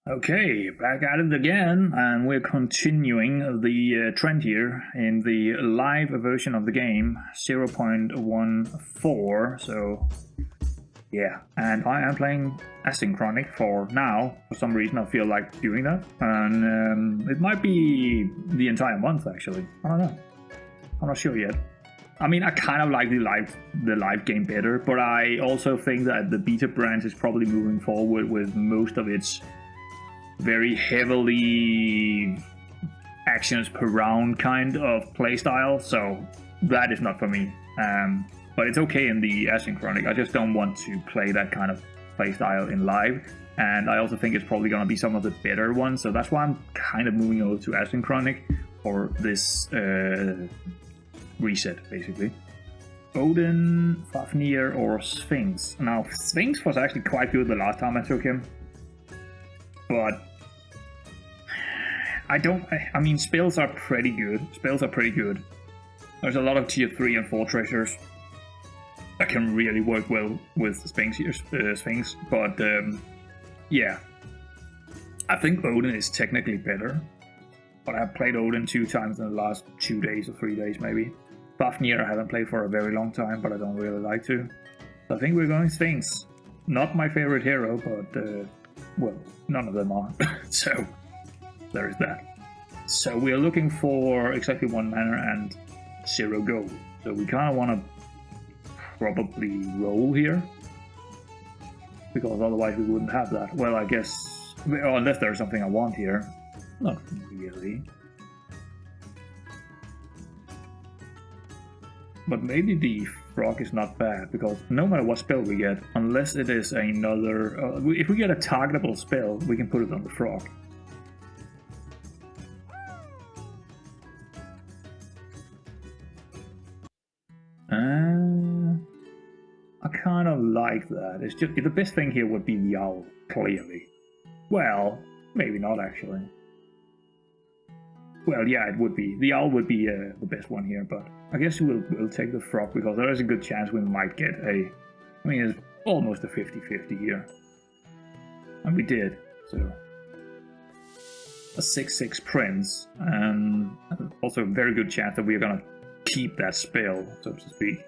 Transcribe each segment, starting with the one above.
Okay, back at it again, and we're continuing the trend here in the live version of the game, 0.14, so yeah, and I am playing asynchronic for now. For some reason I feel like doing that, and it might be the entire month actually, I don't know, I'm not sure yet. I mean, I kind of like the live game better, but I also think that the beta branch is probably moving forward with most of its very heavily actions per round kind of playstyle, so that is not for me. But it's okay in the asynchronic. I just don't want to play that kind of playstyle in live, and I also think it's probably going to be some of the better ones, so that's why I'm kind of moving over to asynchronic for this reset, basically. Odin, Fafnir, or Sphinx. Now, Sphinx was actually quite good the last time I took him, but I mean, spells are pretty good. There's a lot of tier 3 and 4 treasures that can really work well with Sphinx here, but yeah. I think Odin is technically better, but I've played Odin 2 times in the last 2 days or 3 days maybe. Fafnir I haven't played for a very long time, but I don't really like to. So I think we're going Sphinx. Not my favorite hero, but well, none of them are. So there is that. So we are looking for exactly 1 mana and 0 gold. So we kind of want to probably roll here, because otherwise we wouldn't have that. Well, I guess, unless there's something I want here. Not really. But maybe the frog is not bad, because no matter what spell we get, unless it is another... if we get a targetable spell, we can put it on the frog. I kind of like that. It's just the best thing here would be the owl, clearly. Well, maybe not actually. Well, yeah, it would be. The owl would be the best one here, but I guess we'll take the frog, because there is a good chance we might get a... I mean, it's almost a 50-50 here. And we did, so... A 6-6 prince, and also a very good chance that we're gonna keep that spell, so to speak.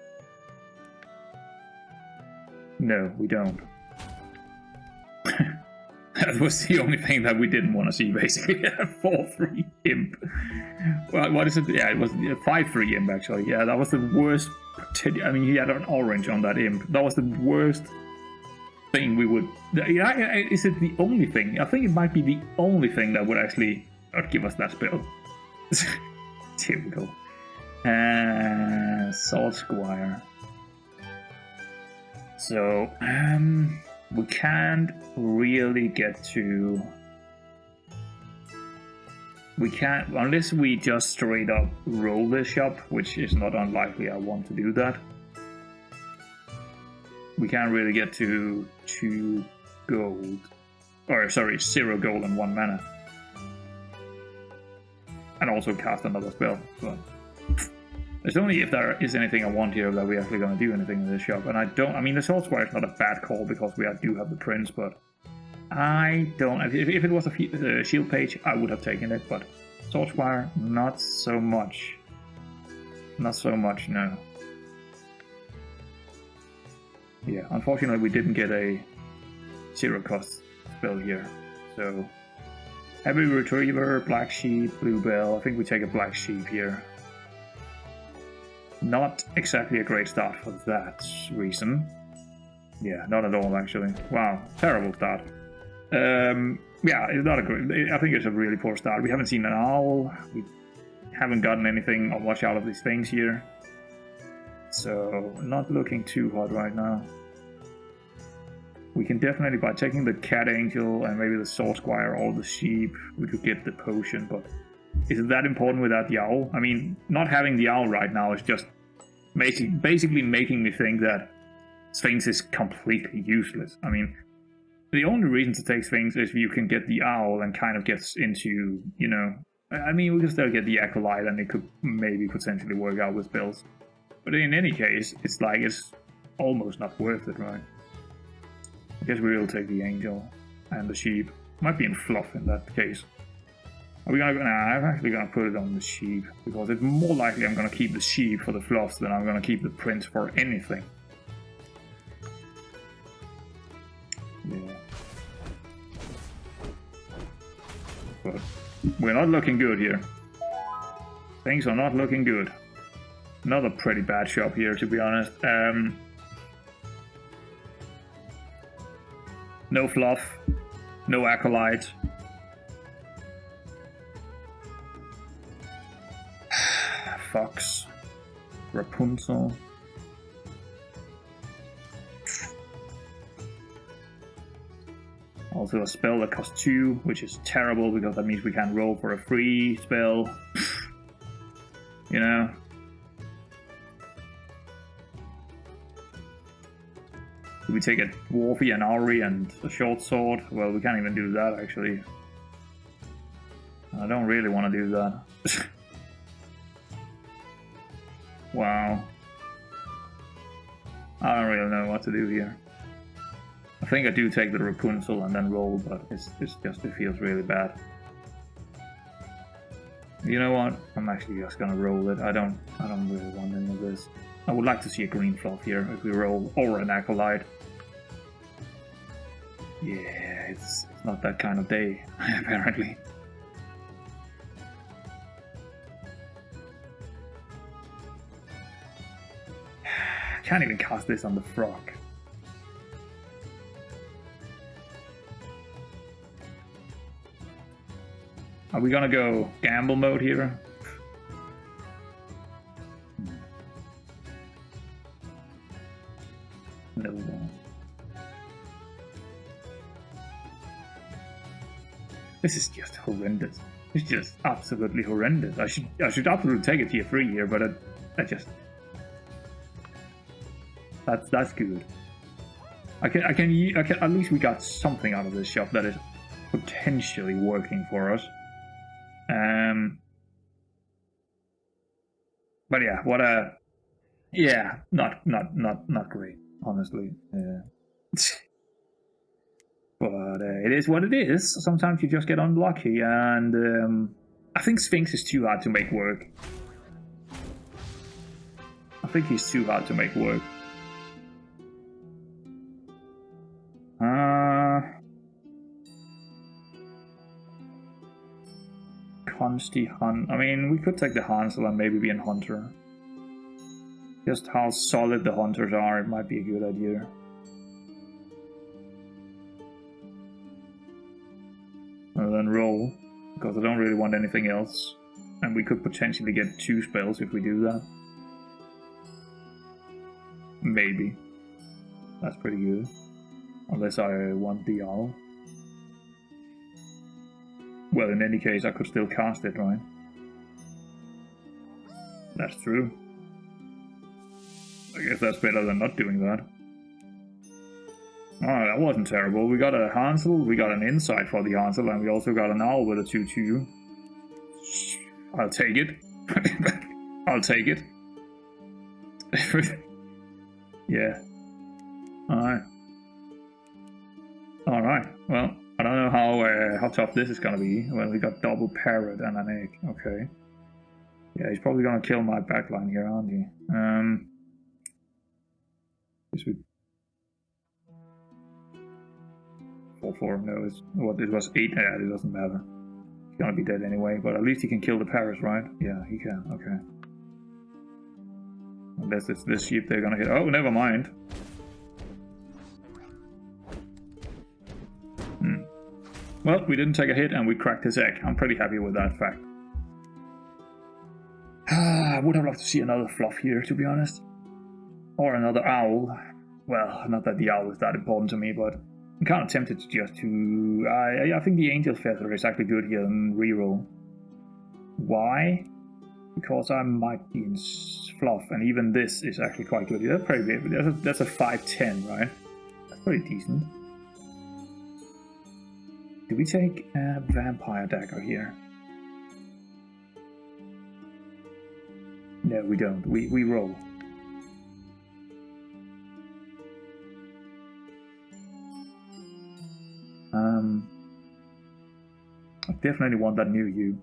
No, we don't. That was the only thing that we didn't want to see, basically. 4-3 imp. Well, what is it? Yeah, it was 5-3 imp, actually. Yeah, that was the worst. I mean, he had an orange on that imp. That was the worst thing we would... Is it the only thing? I think it might be the only thing that would actually not give us that spell. Typical. Sword Squire. So, we can't really get to... We can't, unless we just straight up roll this shop, which is not unlikely. I want to do that. We can't really get to 2 gold. Or, sorry, 0 gold and 1 mana. And also cast another spell. But it's only if there is anything I want here that we're actually going to do anything in this shop. And I mean, the Sword Squire is not a bad call, because we do have the Prince, but I don't... If it was a shield page, I would have taken it, but Sword Squire, not so much. Not so much, no. Yeah, unfortunately we didn't get a 0 cost spell here. So, Heavy Retriever, Black Sheep, Bluebell. I think we take a Black Sheep here. Not exactly a great start for that reason. Yeah, not at all actually. Wow, terrible start. Yeah, it's not a great... I think it's a really poor start. We haven't seen an owl. We haven't gotten anything or much out of these things here. So, not looking too hot right now. We can definitely, by taking the Cat Angel and maybe the Sword Squire or the Sheep, we could get the potion, but is it that important without the owl? I mean, not having the owl right now is just basically making me think that Sphinx is completely useless. I mean, the only reason to take Sphinx is if you can get the owl and kind of gets into, you know... I mean, we can still get the Acolyte and it could maybe potentially work out with spells. But in any case, it's like it's almost not worth it, right? I guess we will take the Angel and the Sheep. Might be in fluff in that case. Are we gonna go? Nah, I'm actually gonna put it on the sheep because it's more likely I'm gonna keep the sheep for the fluffs than I'm gonna keep the prince for anything. Yeah. But we're not looking good here. Things are not looking good. Another pretty bad shop here, to be honest. No fluff, no acolyte. Fox, Rapunzel. Also a spell that costs 2, which is terrible because that means we can't roll for a free spell. You know? Do we take a dwarfy, an owry, and a short sword? Well, we can't even do that actually. I don't really want to do that. Wow. I don't really know what to do here. I think I do take the Rapunzel and then roll, but it feels really bad. You know what? I'm actually just gonna roll it. I don't really want any of this. I would like to see a green fluff here if we roll, or an acolyte. Yeah, it's not that kind of day, apparently. Can't even cast this on the frog. Are we gonna go gamble mode here? No. This is just horrendous. It's just absolutely horrendous. I should absolutely take a tier 3 here, but I just. That's good. I can at least we got something out of this shop that is potentially working for us. But yeah, what a not great, honestly. But it is what it is. Sometimes you just get unlucky, and I think Sphinx is too hard to make work. I think he's too hard to make work. Consty Hunt. I mean, we could take the Hansel and maybe be a hunter. Just how solid the hunters are, it might be a good idea. And then roll, because I don't really want anything else. And we could potentially get 2 spells if we do that. Maybe. That's pretty good. Unless I want the owl. Well, in any case, I could still cast it, right? That's true. I guess that's better than not doing that. Oh, that wasn't terrible. We got a Hansel, we got an insight for the Hansel, and we also got an owl with a 2/2. I'll take it. I'll take it. Yeah. Alright. Alright, well, I don't know how tough this is gonna be. Well, we got double parrot and an egg. Okay. Yeah, he's probably gonna kill my backline here, aren't he? This would 4/4. No, it was 8. Yeah, it doesn't matter. He's gonna be dead anyway. But at least he can kill the parrot, right? Yeah, he can. Okay. Unless it's this sheep they're gonna hit. Oh, never mind. Well, we didn't take a hit and we cracked his egg. I'm pretty happy with that fact. I would have loved to see another fluff here, to be honest. Or another owl. Well, not that the owl is that important to me, but I'm kind of tempted to just to... I think the angel feather is actually good here and reroll. Why? Because I might be in fluff, and even this is actually quite good. That's pretty good. That's a 5/10, right? That's pretty decent. Do we take a vampire dagger here? No, we don't. We roll. I definitely want that new U.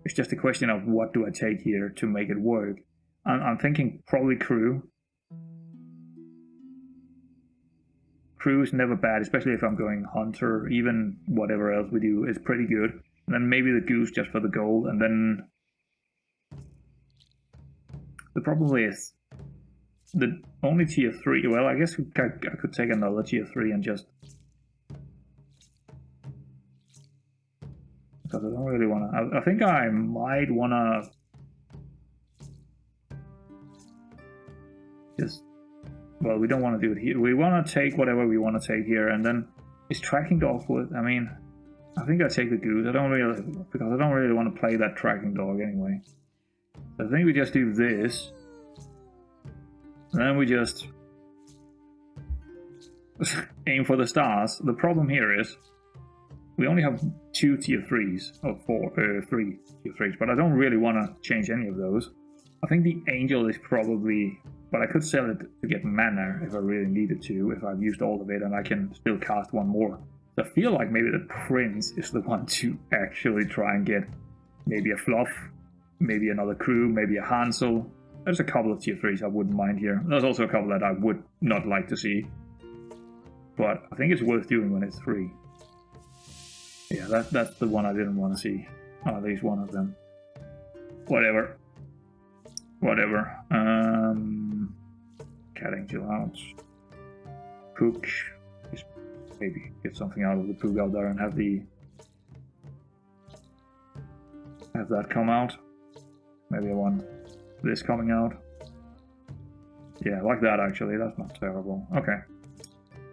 It's just a question of what do I take here to make it work. I'm thinking probably crew. Crew is never bad, especially if I'm going hunter. Even whatever else we do is pretty good. And then maybe the goose just for the gold. And then the problem is the only tier 3. Well, I guess I could take another tier 3 and just... Because I don't really want to... I think I might want to... Just... Well, we don't want to do it here. We want to take whatever we want to take here, and then... Is tracking dog worth... I mean... I think I take the goose. I don't really... Because I don't really want to play that tracking dog anyway. So I think we just do this. And then we just... aim for the stars. The problem here is... We only have 2 tier 3s, or 3 tier 3s, but I don't really want to change any of those. I think the angel is probably, but I could sell it to get mana if I really needed to, if I've used all of it and I can still cast one more. So I feel like maybe the prince is the one to actually try and get maybe a fluff, maybe another crew, maybe a Hansel. There's a couple of tier 3s I wouldn't mind here. There's also a couple that I would not like to see. But I think it's worth doing when it's 3. Yeah, that's the one I didn't want to see. Oh, at least one of them. Whatever. Whatever. Cat Angel out. Pook. Just maybe get something out of the Pook out there and have that come out. Maybe I want this coming out. Yeah, like that actually. That's not terrible. Okay.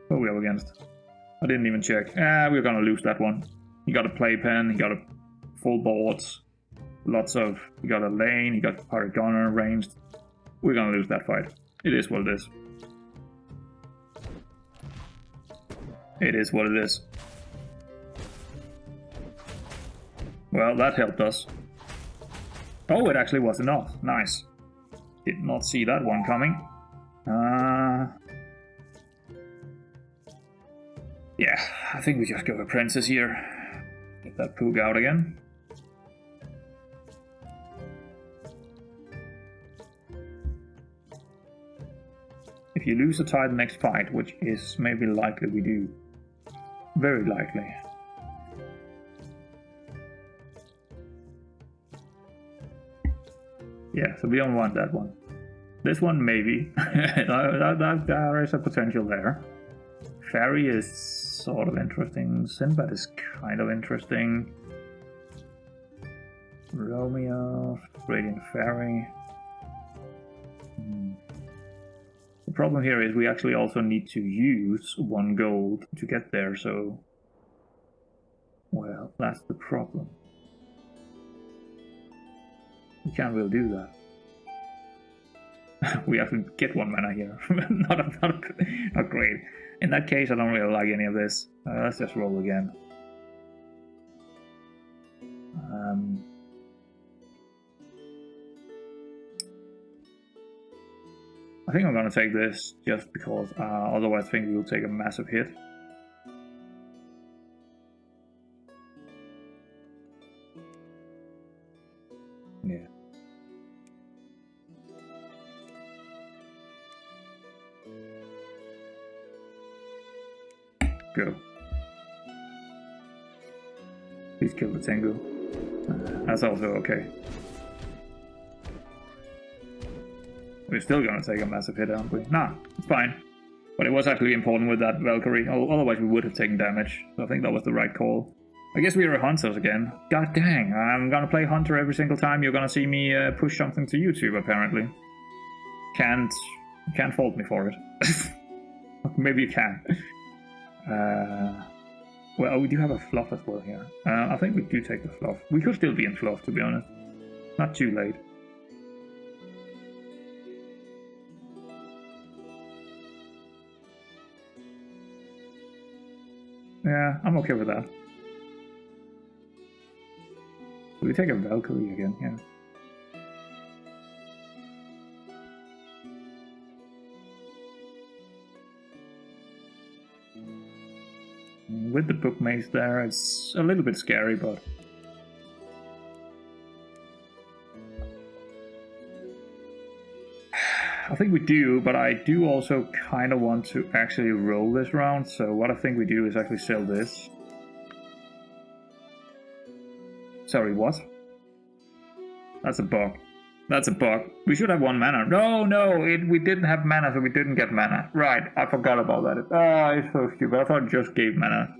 What are we up against? I didn't even check. We're gonna lose that one. He got a playpen, he got a full boards, he got a lane, he got pirate gunner ranged. We're gonna lose that fight. It is what it is. It is what it is. Well, that helped us. Oh, it actually was enough. Nice. Did not see that one coming. Yeah, I think we just go with Princess here. Get that Pook out again. If you lose a tie the next fight, which is maybe likely we do. Very likely. Yeah, so we don't want that one. This one maybe. There is a potential there. Fairy is sort of interesting. Sinbad is kind of interesting. Romeo, Radiant Fairy. The problem here is we actually also need to use 1 gold to get there, so... Well, that's the problem. We can't really do that. We have to get 1 mana here. not great. In that case, I don't really like any of this. Let's just roll again. I think I'm going to take this just because otherwise I think we'll take a massive hit. Yeah. Go. Please kill the Tengu. That's also okay. We're still gonna take a massive hit, aren't we? Nah, it's fine. But it was actually important with that Valkyrie, otherwise we would have taken damage. So I think that was the right call. I guess we are hunters again. God dang, I'm gonna play hunter every single time you're gonna see me push something to YouTube, apparently. Can't fault me for it. Maybe you can. Well, we do have a fluff as well here. I think we do take the fluff. We could still be in fluff, to be honest. Not too late. Yeah, I'm okay with that. We take a Valkyrie again, yeah. With the book maze there, it's a little bit scary, but I think we do, but I do also kind of want to actually roll this round. So what I think we do is actually sell this. Sorry, what? That's a bug. That's a bug. We should have 1 mana. No, we didn't have mana, so we didn't get mana. Right, I forgot about that. It's so stupid. I thought it just gave mana.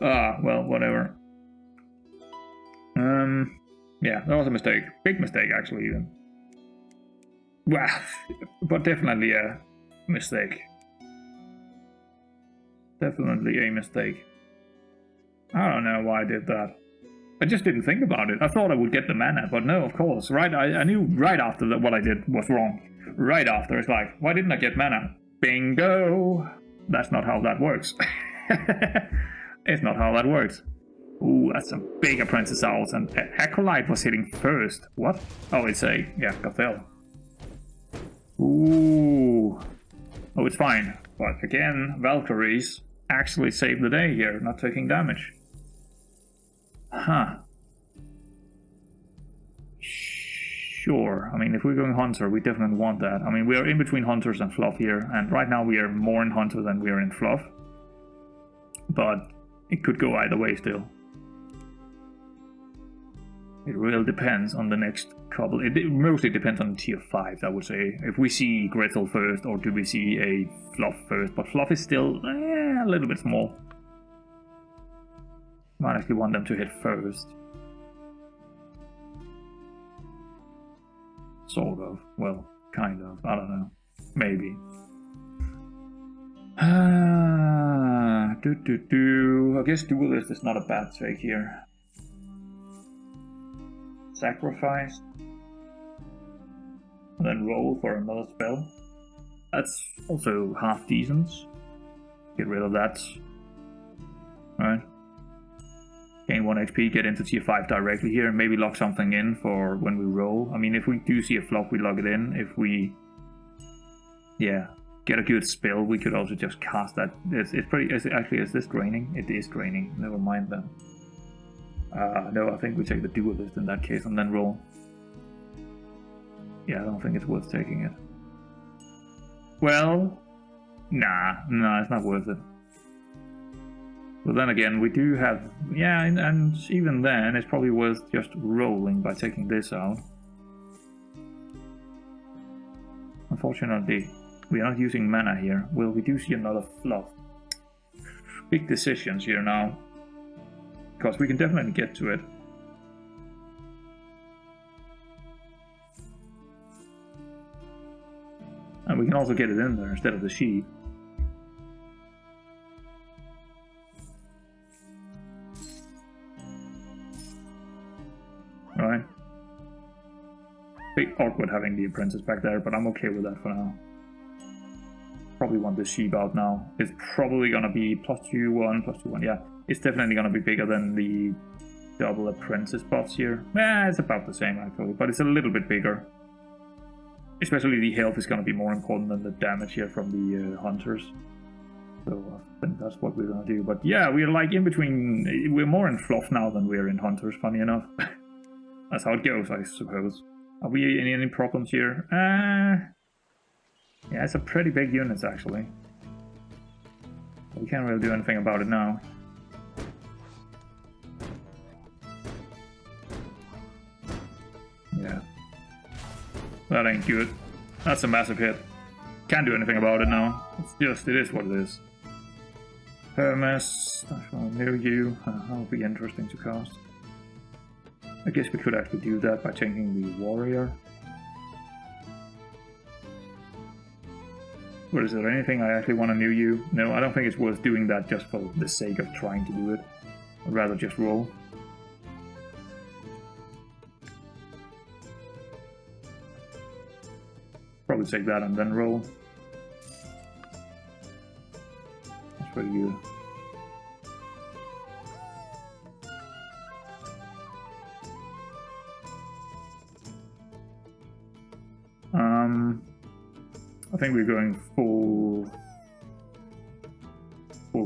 Well, whatever. Yeah, that was a mistake. Big mistake, actually, even. Well, but definitely a mistake. Definitely a mistake. I don't know why I did that. I just didn't think about it. I thought I would get the mana, but no, of course. Right, I knew right after that what I did was wrong. Right after, it's like, why didn't I get mana? Bingo! That's not how that works. It's not how that works. Ooh, that's some big Apprentice Owls, and Acolyte was hitting first. What? Oh, it's a, yeah, Gothel. Ooh. Oh, it's fine. But again, Valkyries actually saved the day here, not taking damage. Huh. Sure. I mean, if we're going Hunter, we definitely want that. I mean, we are in between Hunters and Fluff here, and right now we are more in Hunter than we are in Fluff. But it could go either way still. It really depends on the next couple. It mostly depends on tier 5, I would say. If we see Gretel first, or do we see a Fluff first? But Fluff is still a little bit small. Might actually want them to hit first. Sort of. Well, kind of. I don't know. Maybe. I guess duelist is not a bad take here. Sacrifice. And then roll for another spell. That's also half decent. Get rid of that. Right. Gain 1 HP, get into tier 5 directly here, and maybe lock something in for when we roll. I mean, if we do see a flop, we lock it in. If we, yeah, get a good spell, we could also just cast that. It's pretty, actually, is this draining? It is draining, never mind then. No, I think we take the duelist in that case and then roll. Yeah, I don't think it's worth taking it. Well, nah, it's not worth it. But then again, we do have, yeah, and even then, it's probably worth just rolling by taking this out. Unfortunately, we are not using mana here. Well, we do see another fluff. Big decisions here now. Because we can definitely get to it. And we can also get it in there instead of the sheep. Right. Bit awkward having the apprentice back there, but I'm okay with that for now. Probably want the sheep out now. It's probably gonna be +2, 1, +2, 1, yeah. It's definitely gonna be bigger than the double apprentice buffs here. It's about the same actually, but it's a little bit bigger. Especially the health is gonna be more important than the damage here from the hunters. So I think that's what we're gonna do. But yeah, we're like in between, we're more in fluff now than we're in hunters, funny enough. That's how it goes, I suppose. Are we in any problems here? Yeah, it's a pretty big unit actually. We can't really do anything about it now. Yeah. That ain't good. That's a massive hit. Can't do anything about it now. It's just, it is what it is. Hermes, I know you. That'll be interesting to cast. I guess we could actually do that by changing the warrior. But is there anything I actually want to new you? No, I don't think it's worth doing that just for the sake of trying to do it. I'd rather just roll. Probably take that and then roll. That's pretty good. I think we're going full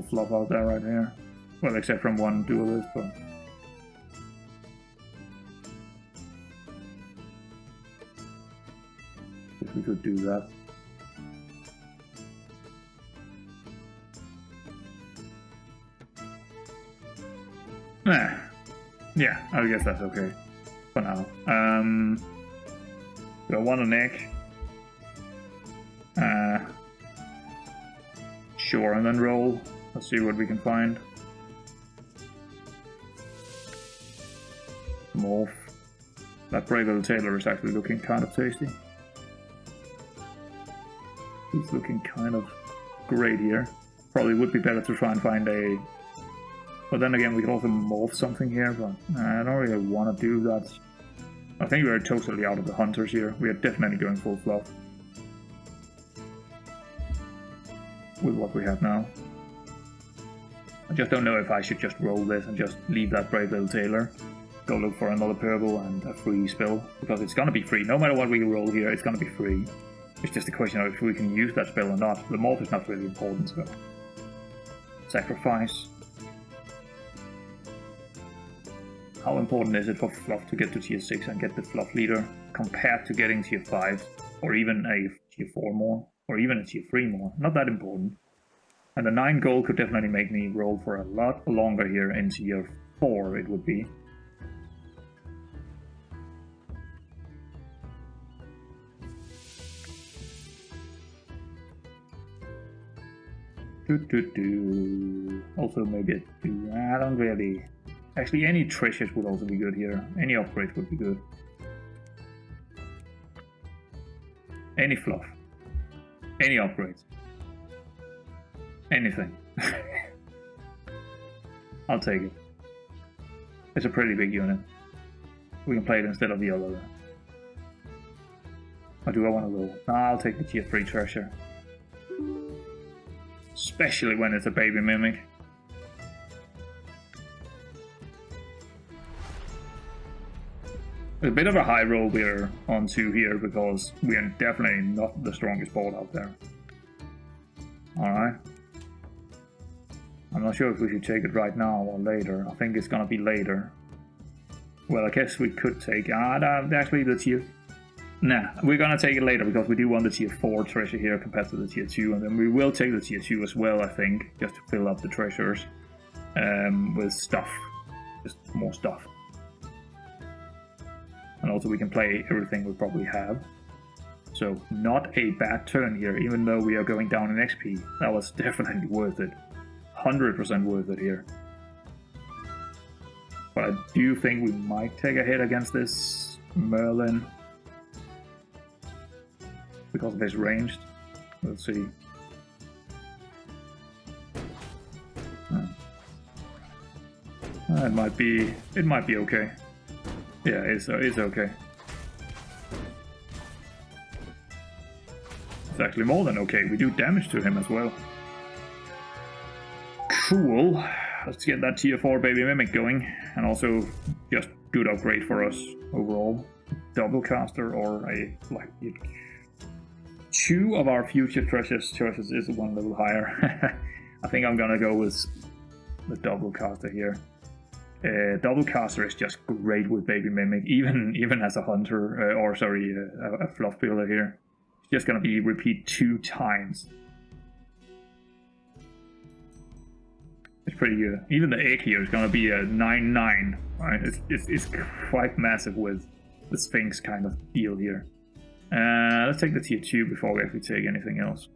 fluff out there right here. Well, except from one duelist, but if we could do that. Yeah, I guess that's okay for now. So 1 an egg. Sure, and then roll. Let's see what we can find. Morph. That brave little tailor is actually looking kind of tasty. He's looking kind of great here. Probably would be better to try and find a... But then again, we could also morph something here, but I don't really want to do that. I think we're totally out of the hunters here. We are definitely going full fluff with what we have now. I just don't know if I should just roll this and just leave that brave little tailor. Go look for another purple and a free spell, because it's gonna be free. No matter what we roll here, it's gonna be free. It's just a question of if we can use that spell or not. The morph is not really important, so... Sacrifice. How important is it for Fluff to get to tier 6 and get the Fluff leader, compared to getting tier 5, or even a tier 4 more, or even a tier 3 more? Not that important. And the 9 gold could definitely make me roll for a lot longer here in tier 4, it would be. Also maybe a 2. I don't really... Actually, any treasures would also be good here. Any upgrades would be good. Any fluff. Any upgrades. Anything. I'll take it. It's a pretty big unit. We can play it instead of the other. Or do I want to roll? No, I'll take the tier 3 treasure. Especially when it's a baby mimic. A bit of a high roll we're onto here because we are definitely not the strongest board out there. Alright. I'm not sure if we should take it right now or later. I think it's gonna be later. Well, I guess we could take... actually the tier... Nah, we're gonna take it later because we do want the tier 4 treasure here compared to the tier 2. And then we will take the tier 2 as well, I think, just to fill up the treasures with stuff. Just more stuff. And also we can play everything we probably have. So not a bad turn here, even though we are going down in XP. That was definitely worth it. 100% worth it here. But I do think we might take a hit against this Merlin. Because of his ranged. Let's see. It might be okay. Yeah, it's okay. It's actually more than okay. We do damage to him as well. Cool. Let's get that tier 4 baby mimic going. And also just good upgrade for us overall. Double caster or a like 2 of our future treasures is 1 level higher. I think I'm gonna go with the double caster here. Double caster is just great with baby mimic, even as a hunter, a fluff builder here. It's just gonna be repeat 2 times. It's pretty good. Even the egg here is gonna be a 9/9. Right? It's quite massive with the Sphinx kind of deal here. Let's take the tier 2 before we actually take anything else,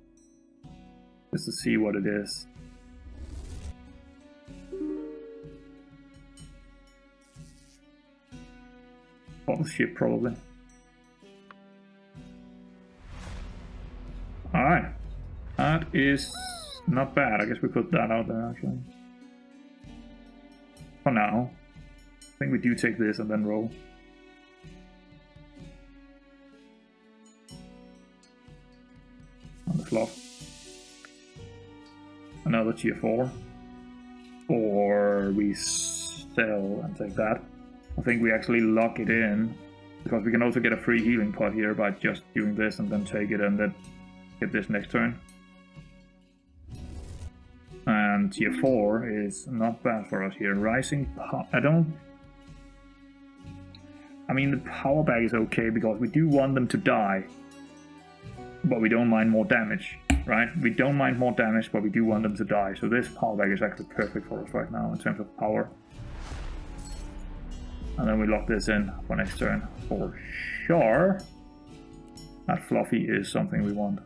just to see what it is. Bottle ship probably. Alright. That is not bad. I guess we put that out there actually. For now. I think we do take this and then roll. On the flop. Another tier 4. Or we sell and take that. I think we actually lock it in, because we can also get a free healing pot here by just doing this and then take it and then get this next turn. And tier 4 is not bad for us here. Rising I mean, the power bag is okay because we do want them to die, but we don't mind more damage, right? We don't mind more damage, but we do want them to die. So this power bag is actually perfect for us right now in terms of power. And then we lock this in for next turn. For sure. That Fluffy is something we want.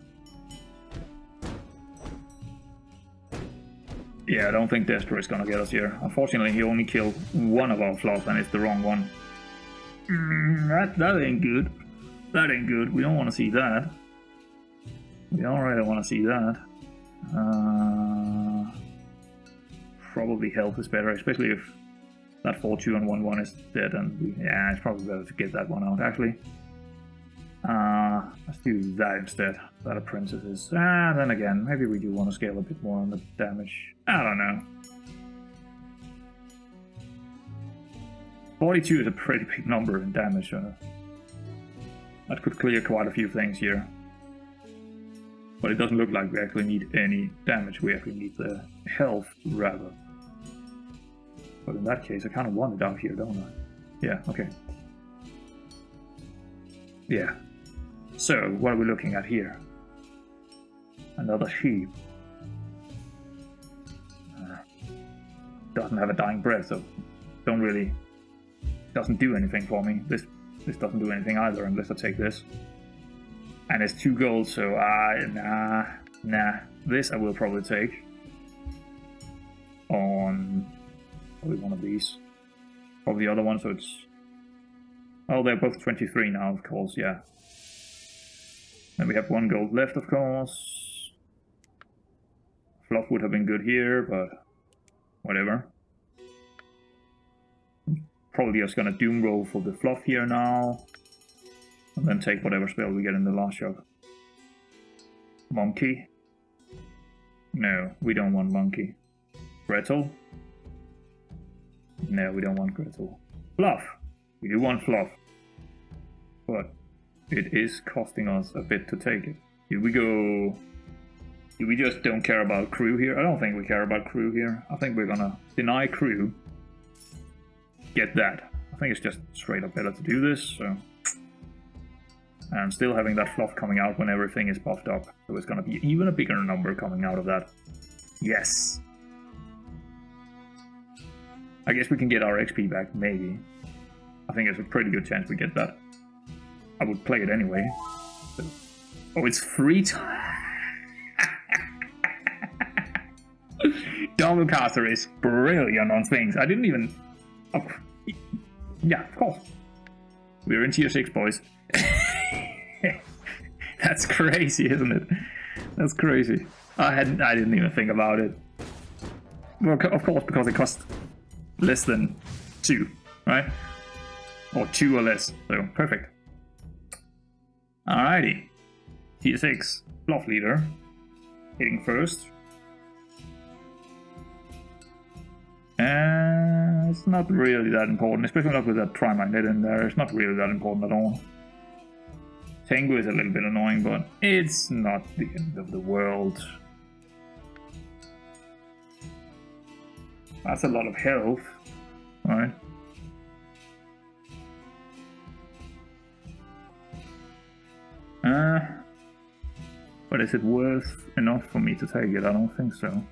Yeah, I don't think Destro is gonna get us here. Unfortunately, he only killed one of our Fluff, and it's the wrong one. That ain't good. That ain't good. We don't want to see that. We don't really want to see that. Probably health is better, especially if that 4-2 and 1-1 is dead. And yeah, it's probably better to get that one out, actually. Let's do that instead. That a princess is. Then again, maybe we do want to scale a bit more on the damage. I don't know. 42 is a pretty big number in damage. That could clear quite a few things here. But it doesn't look like we actually need any damage. We actually need the health, rather. But in that case, I kind of want it out here, don't I? Yeah, okay. Yeah. So, what are we looking at here? Another sheep. Doesn't have a dying breath, so don't really... doesn't do anything for me. This doesn't do anything either, unless I take this. And it's 2 gold, so nah. This I will probably take. On probably one of these. Probably the other one, so it's... oh, they're both 23 now, of course, yeah. Then we have 1 gold left, of course. Fluff would have been good here, but whatever. Probably just gonna doom roll for the Fluff here now. And then take whatever spell we get in the last shot. Monkey? No, we don't want Monkey. Gretel? No, we don't want Gretel. Fluff! We do want Fluff. But it is costing us a bit to take it. Here we go. We just don't care about crew here. I don't think we care about crew here. I think we're gonna deny crew. Get that. I think it's just straight up better to do this, so... and still having that Fluff coming out when everything is buffed up. So it's gonna be even a bigger number coming out of that. Yes! I guess we can get our XP back, maybe. I think there's a pretty good chance we get that. I would play it anyway. So. Oh, it's free time! Doublecaster is brilliant on Sphinx. I didn't even... oh. Yeah, of course. We're in tier 6, boys. That's crazy, isn't it? That's crazy. I didn't even think about it. Well, of course, because it costs less than 2, right? Or 2 or less. So, perfect. Alrighty. Tier 6. Fluff leader. Hitting first. It's not really that important, especially not with that Tri-Minded in there. It's not really that important at all. Tengu is a little bit annoying, but it's not the end of the world. That's a lot of health, right? But is it worth enough for me to take it? I don't think so.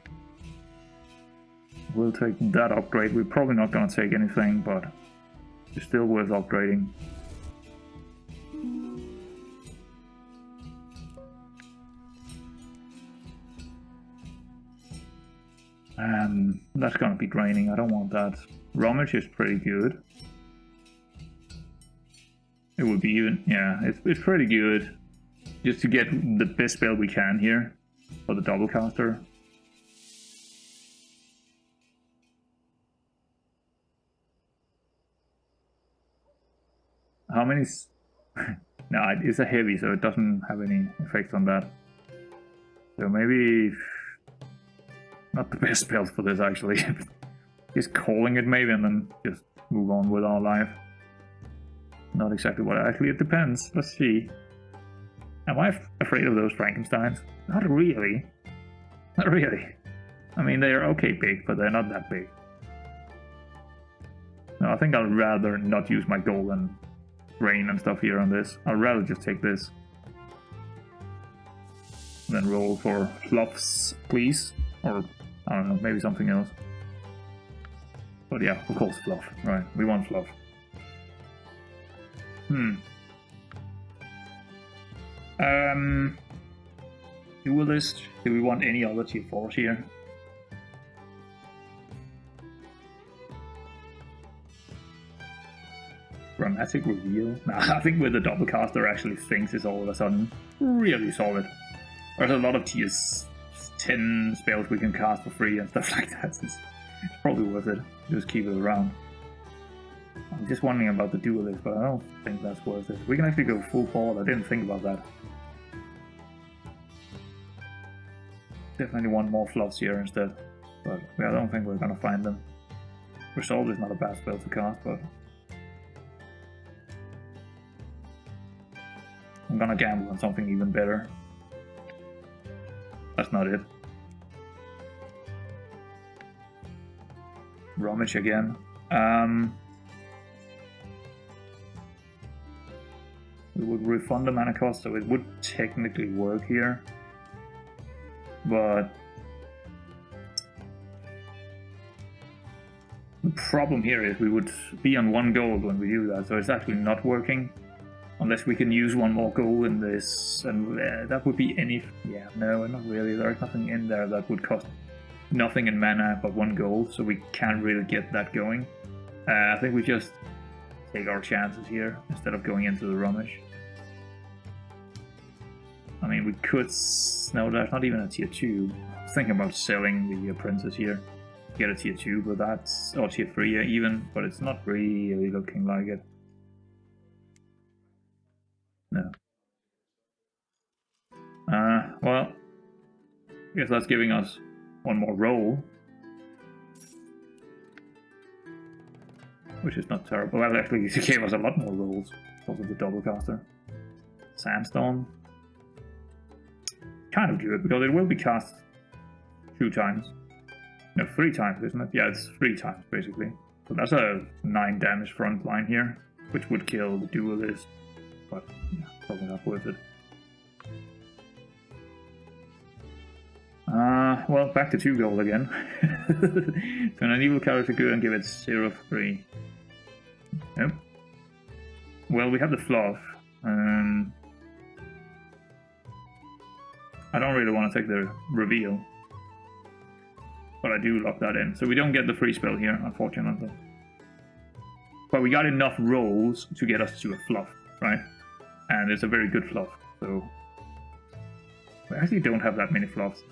We'll take that upgrade. We're probably not going to take anything, but it's still worth upgrading. That's going to be draining. I don't want that. Rummage is pretty good. It would be even... yeah, it's pretty good. Just to get the best spell we can here for the double caster. How many... no, it's a heavy, so it doesn't have any effect on that. So maybe... not the best spells for this, actually. Just calling it maybe, and then just move on with our life. Not exactly what... actually, it depends. Let's see. Am I afraid of those Frankensteins? Not really. Not really. I mean, they are okay big, but they're not that big. No, I think I'd rather not use my gold and rain and stuff here on this. I'd rather just take this. Then roll for Fluffs, please. Or, I don't know, maybe something else. But yeah, of course Fluff. Right, we want Fluff. Duelist. Do we want any other tier 4s here? Dramatic reveal. Nah, I think with the double caster, actually Sphinx is all of a sudden really solid. There's a lot of tiers 10 spells we can cast for free and stuff like that. It's probably worth it. Just keep it around. I'm just wondering about the duelist, but I don't think that's worth it. We can actually go full forward. I didn't think about that. Definitely want more fluffs here instead, but I don't think we're gonna find them. Resolve is not a bad spell to cast, but I'm gonna gamble on something even better. That's not it. Rummage again. We would refund the mana cost, so it would technically work here. But the problem here is we would be on 1 gold when we do that, so it's actually not working. Unless we can use 1 more gold in this, and that would be any... Yeah, no, not really. There's nothing in there that would cost nothing in mana but 1 gold, so we can't really get that going. I think we just take our chances here instead of going into the rummage. I mean, we could... No, there's not even a tier 2. I was thinking about selling the princess here. Get a tier 2, but that's... Or tier 3 even, but it's not really looking like it. No. Well, I guess that's giving us 1 more roll. Which is not terrible. Well, actually, it gave us a lot more rolls because of the double caster. Sandstorm. Kind of good, because it will be cast 2 times. No, 3 times, isn't it? Yeah, it's 3 times, basically. So that's a 9 damage front line here, which would kill the duelist. But, yeah, probably not worth it. Well, back to 2 gold again. Turn an evil character good and give it 0-3. Yep. Well, we have the fluff. I don't really want to take the reveal. But I do lock that in. So we don't get the free spell here, unfortunately. But we got enough rolls to get us to a fluff, right? And it's a very good fluff, so... We actually don't have that many fluffs.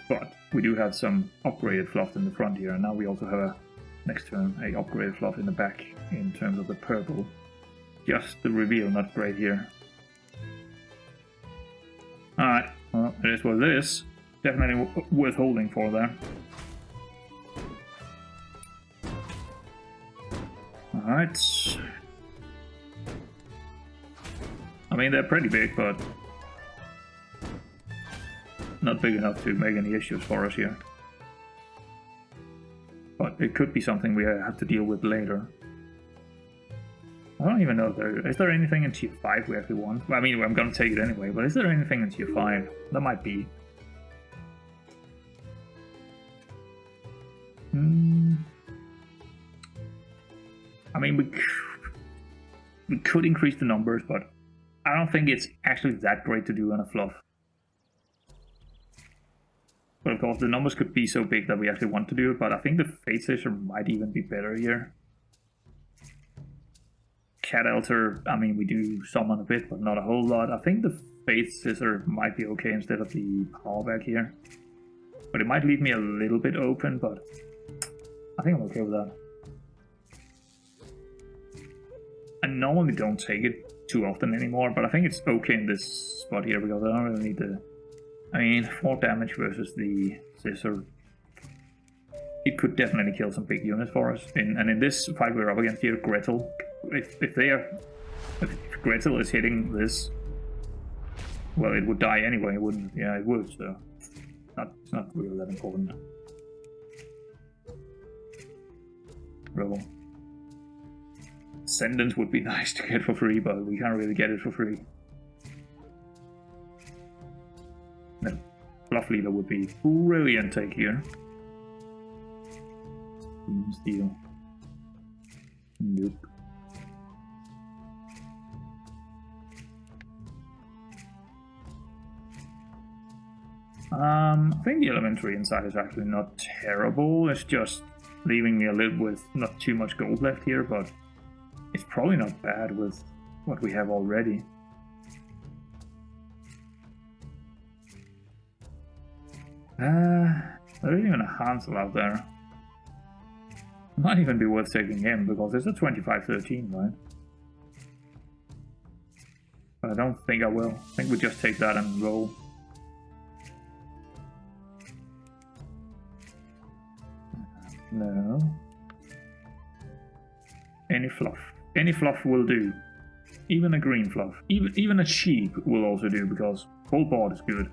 But we do have some upgraded fluff in the front here, and now we also have a, next turn, a upgraded fluff in the back in terms of the purple. Just the reveal, not great here. Alright, well, it is what it is. Definitely worth holding for there. Alright. I mean, they're pretty big, but not big enough to make any issues for us here. But it could be something we have to deal with later. I don't even know if is there anything in tier 5 we actually want? Well, I mean, I'm gonna take it anyway, but is there anything in tier 5? That might be. I mean, we could increase the numbers, but I don't think it's actually that great to do on a fluff. But of course, the numbers could be so big that we actually want to do it, but I think the Fate Scissor might even be better here. Cat Altar, I mean, we do summon a bit, but not a whole lot. I think the Fate Scissor might be okay instead of the power back here. But it might leave me a little bit open, but I think I'm okay with that. I normally don't take it too often anymore, but I think it's okay in this spot here because I don't really need the... I mean, 4 damage versus the Scissor. It could definitely kill some big units for us. And in this fight we're up against here, Gretel. If Gretel is hitting this, well, it would die anyway, wouldn't it? Yeah, it would, so it's not really that important. Roll. Ascendance would be nice to get for free, but we can't really get it for free. No. Fluff Leader would be brilliant take here. Steel. Nope. I think the elementary inside is actually not terrible. It's just leaving me a little with not too much gold left here, but it's probably not bad with what we have already. There isn't even a Hansel out there. Might even be worth taking him, because it's a 25-13, right? But I don't think I will. I think we just take that and roll. No. Any fluff. Any fluff will do. Even a green fluff. Even a sheep will also do, because full board is good.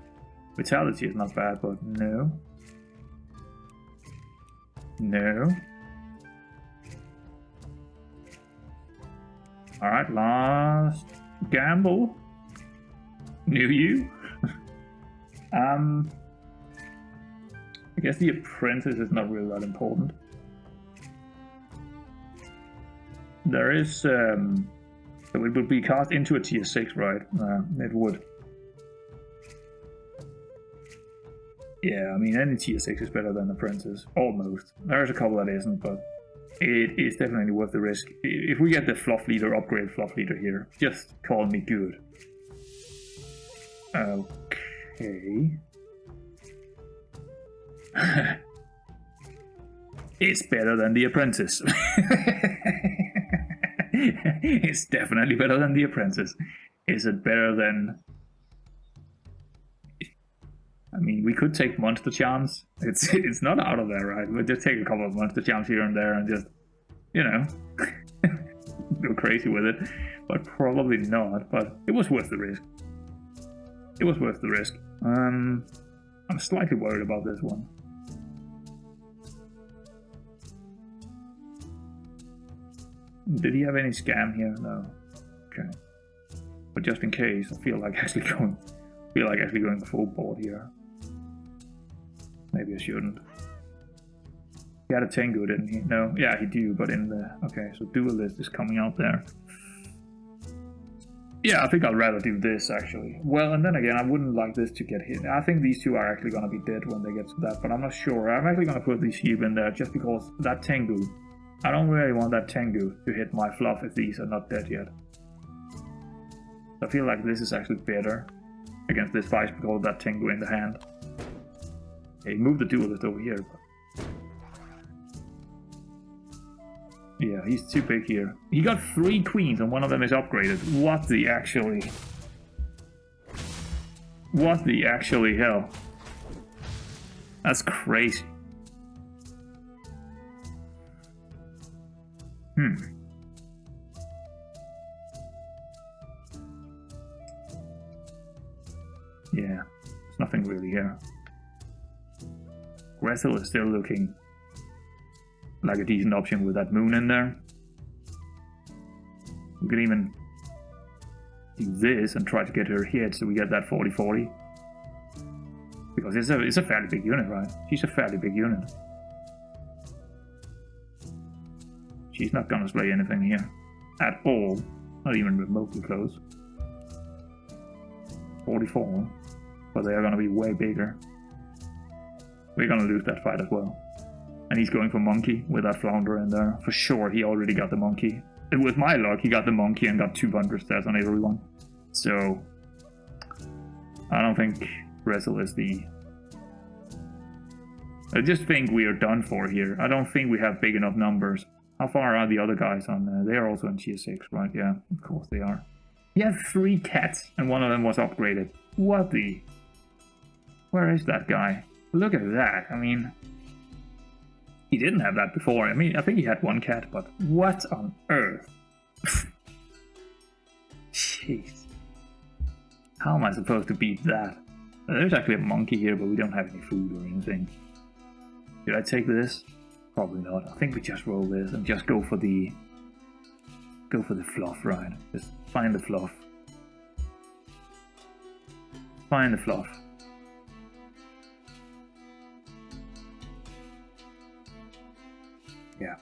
Vitality is not bad, but no. No. Alright, last gamble. Knew you. I guess the apprentice is not really that important. There is, so it would be cast into a tier 6, right? It would. Yeah, I mean, any tier 6 is better than apprentice. Almost. There's a couple that isn't, but it is definitely worth the risk. If we get the fluff leader, upgrade fluff leader here, just call me good. Okay. It's better than the apprentice. It's definitely better than the apprentice. Is it better than... I mean, we could take monster charms. It's not out of there, right? We'll just take a couple of monster charms here and there and just, you know, go crazy with it. But probably not. But it was worth the risk. It was worth the risk. I'm slightly worried about this one. Did he have any scam here? No. Okay. But just in case, I feel like actually going full board here. Maybe I shouldn't. He had a Tengu, didn't he? No, yeah, he do, but in the... Okay, so duelist is coming out there. Yeah, I think I'd rather do this, actually. Well, and then again, I wouldn't like this to get hit. I think these two are actually going to be dead when they get to that, but I'm not sure. I'm actually going to put these sheep in there just because that Tengu... I don't really want that Tengu to hit my fluff if these are not dead yet. I feel like this is actually better against this fight because of that Tengu in the hand. Okay, move the duelist over here, but... Yeah, he's too big here. He got 3 queens and one of them is upgraded. What the actually... What the actually hell? That's crazy. Yeah, there's nothing really here. Gretel is still looking like a decent option with that moon in there. We could even do this and try to get her hit so we get that 40-40. Because it's a fairly big unit, right? She's a fairly big unit. She's not gonna slay anything here. At all. Not even remotely close. 44. But they are gonna be way bigger. We're gonna lose that fight as well. And he's going for monkey with that flounder in there. For sure, he already got the monkey. And with my luck, he got the monkey and got 200 stats on everyone. So, I don't think Gretel is the... I just think we are done for here. I don't think we have big enough numbers. How far are the other guys on there? They are also in tier 6, right? Yeah, of course they are. He had 3 cats and one of them was upgraded. What the... Where is that guy? Look at that. I mean... He didn't have that before. I mean, I think he had 1 cat, but what on earth? Jeez. How am I supposed to beat that? There's actually a monkey here, but we don't have any food or anything. Should I take this? Probably not. I think we just roll this and just go for the fluff, right? Just find the fluff. Find the fluff. Yeah.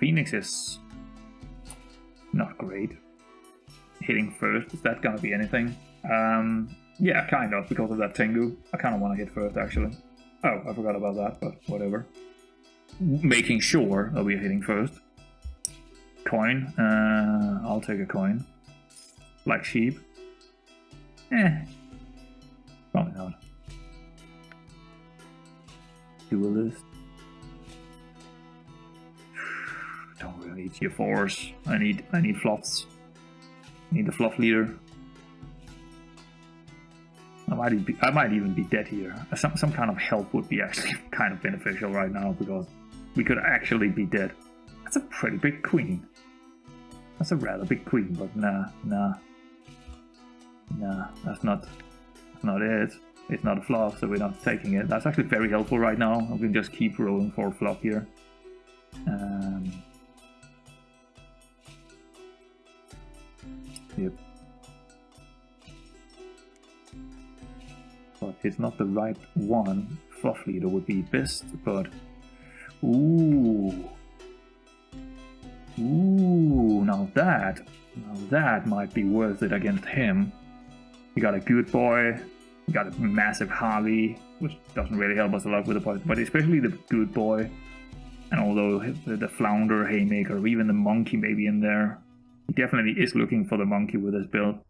Phoenix is not great. Hitting first, is that gonna be anything? Yeah, kind of, because of that Tengu. I kind of want to hit first, actually. Oh, I forgot about that, but whatever. Making sure that we're hitting first. Coin. I'll take a coin. Black sheep. Probably not. Duelist. Don't really need tier 4s. I need fluffs. I need the fluff leader. I might even be dead here. Some kind of help would be actually kind of beneficial right now, because we could actually be dead. That's a pretty big queen. That's a rather big queen, but nah, that's not it. It's not a fluff, so we're not taking it. That's actually very helpful right now. I can just keep rolling for a fluff here. Yep. But it's not the right one. Fluff leader would be best, but ooh, now that might be worth it against him. You got a good boy, you got a massive Harvey, which doesn't really help us a lot with the poison, but especially the good boy. And although the flounder, haymaker, or even the monkey may be in there, he definitely is looking for the monkey with his build.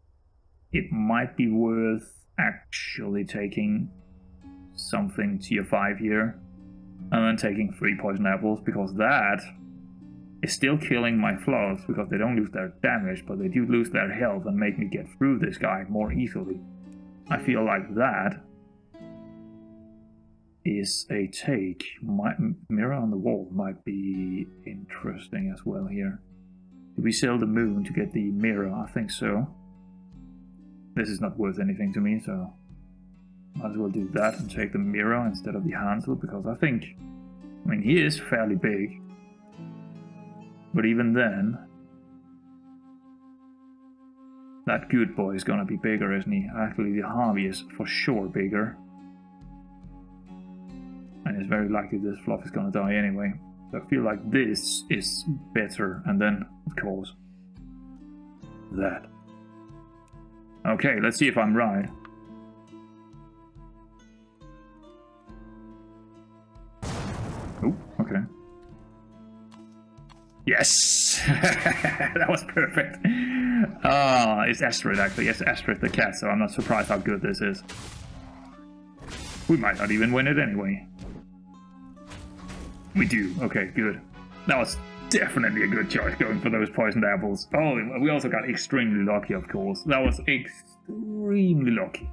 It might be worth actually taking something tier 5 here, and then taking 3 poison apples, because that is still killing my fluffs, because they don't lose their damage, but they do lose their health and make me get through this guy more easily. I feel like that is a take. Mirror on the wall might be interesting as well here. Did we sell the moon to get the mirror? I think so. This is not worth anything to me, so might as well do that and take the mirror instead of the Hansel, because I mean, he is fairly big. But even then, that good boy is gonna be bigger, isn't he? Actually, the Harvey is for sure bigger. And it's very likely this fluff is gonna die anyway. So I feel like this is better, and then, of course, that. Okay, let's see if I'm right. Oh, okay. Yes! That was perfect. It's Astrid, actually. It's Astrid the cat, so I'm not surprised how good this is. We might not even win it anyway. We do. Okay, good. That was definitely a good choice, going for those poisoned apples. Oh, we also got extremely lucky, of course. That was extremely lucky.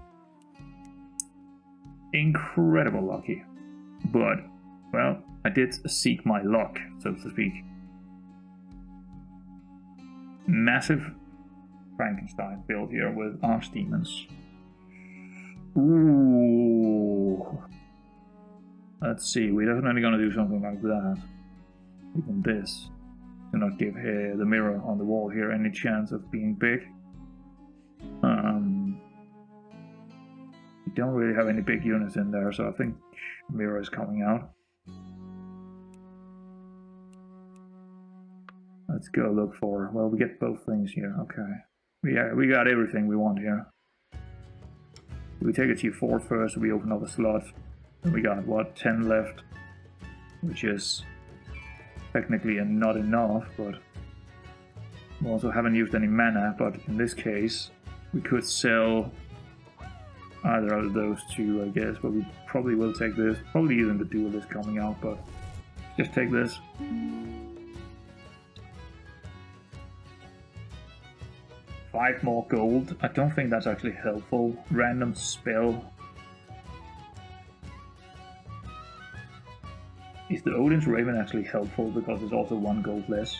Incredible lucky. But, well, I did seek my luck, so to speak. Massive Frankenstein build here with archdemons. Ooh. Let's see, we're definitely gonna do something like that. Even this. Do not give the mirror on the wall here any chance of being big. We don't really have any big units in there, so I think mirror is coming out. Let's go look for, well, we get both things here, okay. We got everything we want here. We take a tier 4 first, we open up a slot. And we got, what, 10 left, which is technically not enough, but we also haven't used any mana, but in this case, we could sell either of those two, I guess, but we probably will take this. Probably even the duelist coming out, but just take this. Five more gold. I don't think that's actually helpful. Random spell. Is the Odin's Raven actually helpful, because it's also 1 gold less?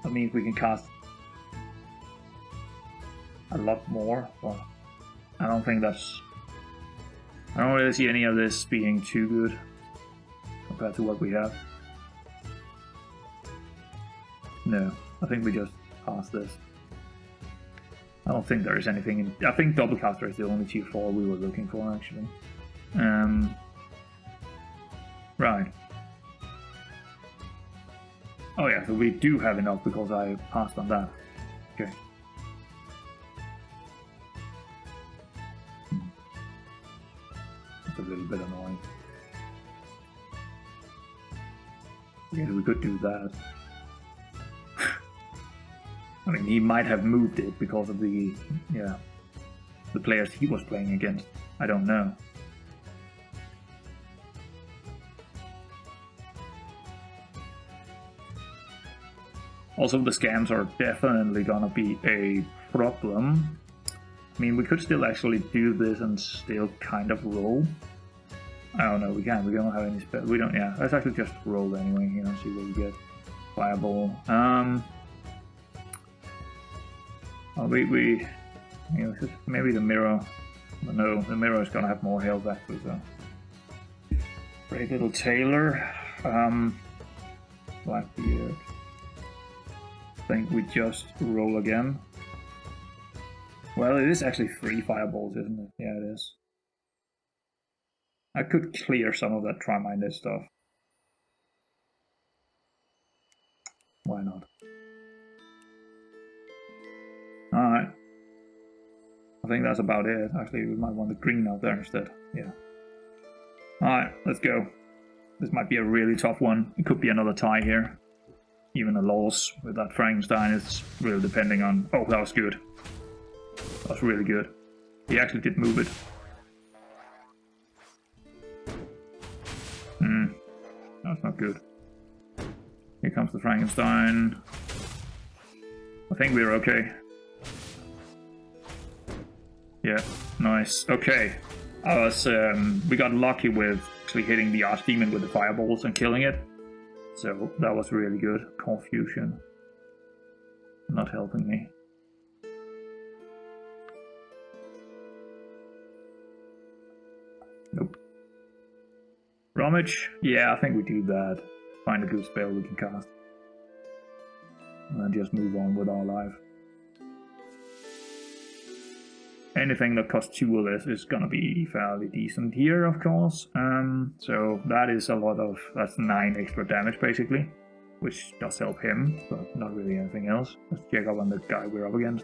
That means we can cast a lot more, but I don't think that's... I don't really see any of this being too good compared to what we have. No, I think we just pass this. I don't think there is anything in... I think Doublecaster is the only tier 4 we were looking for, actually. Right. Oh yeah, so we do have enough because I passed on that. Okay. Yeah, we could do that. I mean, he might have moved it because of the players he was playing against. I don't know. Also, the scams are definitely gonna be a problem. I mean, we could still actually do this and still kind of roll. I don't know, we can't. We don't have any spell. We don't, yeah. Let's actually just roll anyway, you know, see what we get. Fireball. You know, maybe the mirror. But no, the mirror is gonna have more health actually, so. Brave little tailor. Blackbeard. I think we just roll again. Well, it is actually 3 fireballs, isn't it? Yeah, it is. I could clear some of that try-minded stuff. Why not? Alright. I think that's about it. Actually, we might want the green out there instead. Yeah. Alright, let's go. This might be a really tough one. It could be another tie here. Even a loss with that Frankenstein. It's really depending on... Oh, that was good. That was really good. He actually did move it. That's not good. Here comes the Frankenstein. I think we're okay. Yeah, nice. Okay. We got lucky with actually hitting the Archdemon with the fireballs and killing it. So that was really good. Confusion. Not helping me. Nope. Rummage? Yeah, I think we do that. Find a good spell we can cast. And then just move on with our life. Anything that costs 2 or less is gonna be fairly decent here, of course. So that is a lot of... That's 9 extra damage, basically. Which does help him, but not really anything else. Let's check up on the guy we're up against.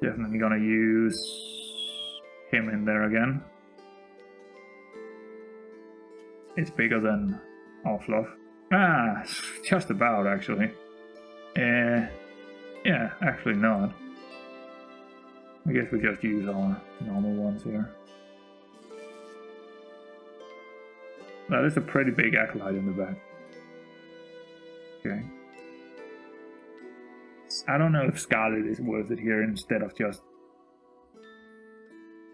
Definitely gonna use him in there again. It's bigger than our fluff. Ah, just about, actually. Yeah, actually not. I guess we just use our normal ones here. That is a pretty big acolyte in the back. Okay. I don't know if Scarlet is worth it here instead of just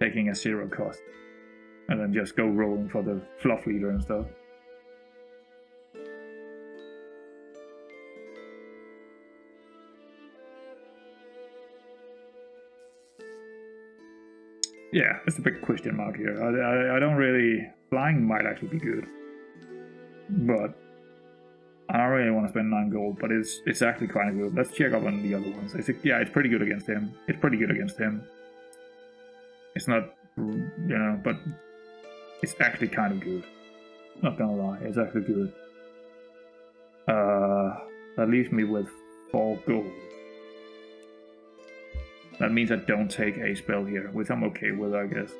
taking a 0 cost. And then just go rolling for the fluff leader and stuff. Yeah, it's a big question mark here. I don't really... Flying might actually be good. But I don't really want to spend 9 gold, but it's actually kind of good. Let's check up on the other ones. It's pretty good against him. It's pretty good against him. It's not, you know, but it's actually kind of good. Not gonna lie, it's actually good. That leaves me with 4 gold. That means I don't take a spell here, which I'm okay with, I guess.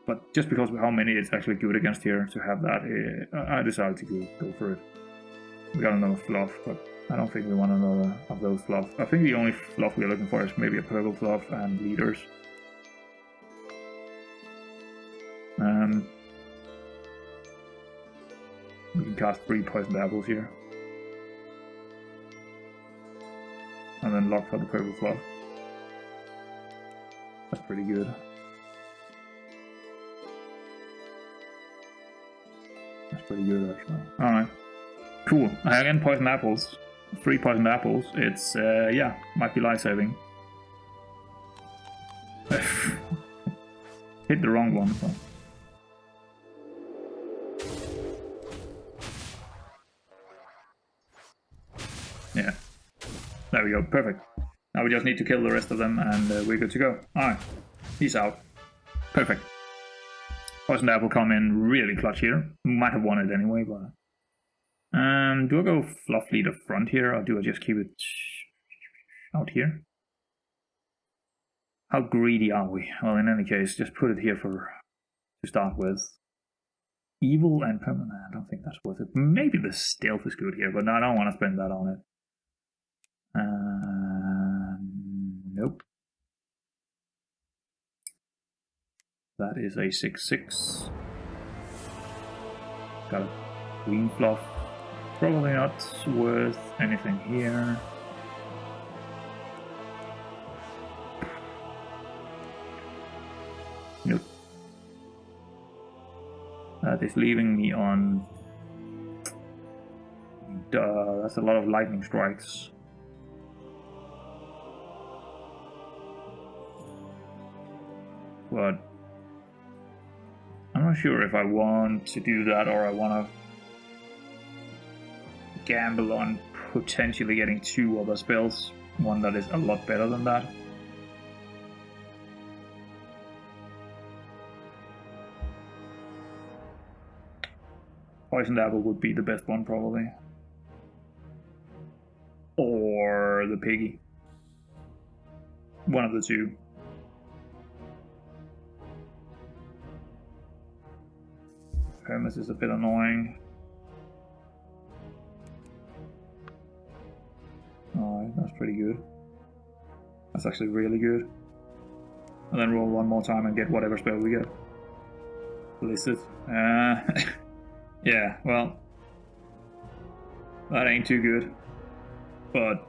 But just because of how many it's actually good against here to have that, I decided to go for it. We got another fluff, but I don't think we want another of those fluffs. I think the only fluff we're looking for is maybe a purple fluff and leaders. We can cast 3 poisoned apples here. And then lock for the purple fluff. That's pretty good. That's pretty good, actually. Alright. Cool. Again, poisoned apples. 3 poisoned apples. It's, yeah, might be life-saving. Hit the wrong one, so. Yeah. There we go. Perfect. Now we just need to kill the rest of them and we're good to go. Alright. Peace out. Perfect. Poisoned apple come in really clutch here. Might have won it anyway, but... do I go fluff leader front here or do I just keep it out here? How greedy are we? Well, in any case, just put it here to start with. Evil and permanent. I don't think that's worth it. Maybe the stealth is good here, but no, I don't want to spend that on it. Nope. That is a 6/6. Got a green fluff. Probably not worth anything here. Nope. That is leaving me on... that's a lot of lightning strikes. But I'm not sure if I want to do that or I want to gamble on potentially getting 2 other spells. One that is a lot better than that. Poisoned Apple would be the best one, probably. Or the Piggy. One of the two. Hermes is a bit annoying. Alright, that's pretty good. That's actually really good. And then roll one more time and get whatever spell we get. Blizzard. Yeah, well, that ain't too good. But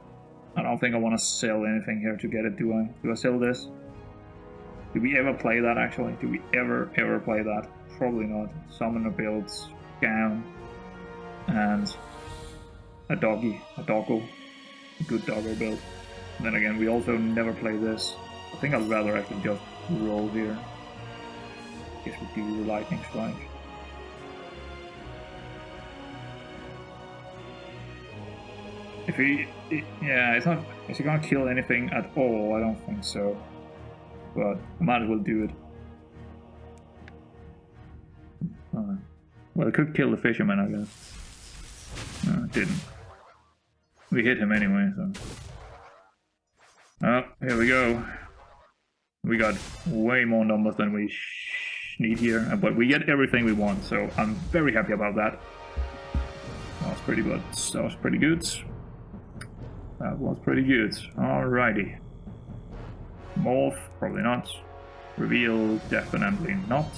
I don't think I want to sell anything here to get it, do I? Do I sell this? Do we ever play that, actually? Do we ever play that? Probably not. Summoner builds, gown, and a doggy, a doggo. A good doggo build. And then again, we also never play this. I think I'd rather actually just roll here. Guess we do the lightning strike. If he, yeah, it's not. Is he gonna kill anything at all? I don't think so. But I might as well do it. Well, it could kill the fisherman, I guess. No, it didn't. We hit him anyway, so. Oh, here we go. We got way more numbers than we need here, but we get everything we want, so I'm very happy about that. That was pretty good. That was pretty good. That was pretty good. Alrighty. Morph, probably not. Reveal, definitely not.